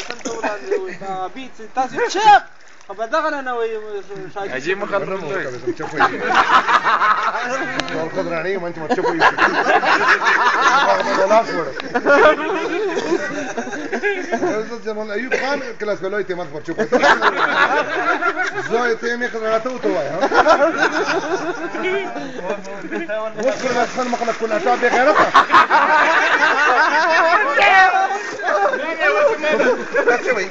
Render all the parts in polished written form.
څنګه ولاندې بیت تاسو چپ په دغه نه وي شاګرد اجي مخرم کوم چپوي ټول خضراني من چې چپوي ولا فور استاذ جمال ایوب خان کلاس بلوي ته مخ پر چپوي زوی ته می خضراته وته وای مشكلة بس خلنا مقلب كل أشعاب بغيرتها لا تسوي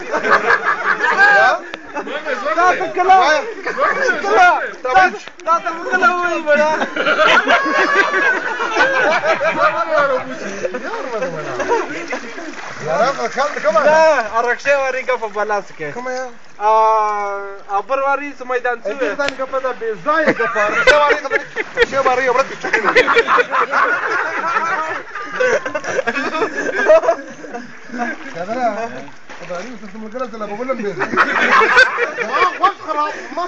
لا تتكلم لا تتكلم بڑا لا الركشة وريقة في بلاسكة كم يا أبر واري سميدان سوى إذا كان كذا بزاي كفار شو واري وبرد كذا خداني وسلم الجلسة اللي بقول لهم بيز وش خراب ما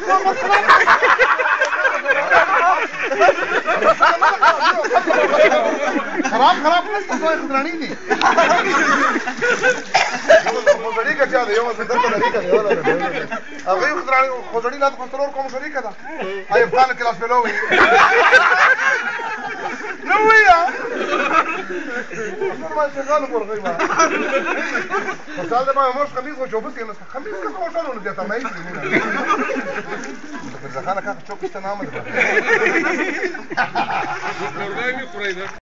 خراب خراب لسه زوي خضراني دي خضرانيكا جاده يوم صدقت خضرانيكا دي ولا اغير خضراني خضراني لا تكنترول كم شريكه ده اي بقال كلاس بلوي نويا ما شغال مرغيبه بس هذا ما مش خميس وشوبس كده خميس كده هو شلون بدي اتميز منين اذا كان كاك تشوف استنامه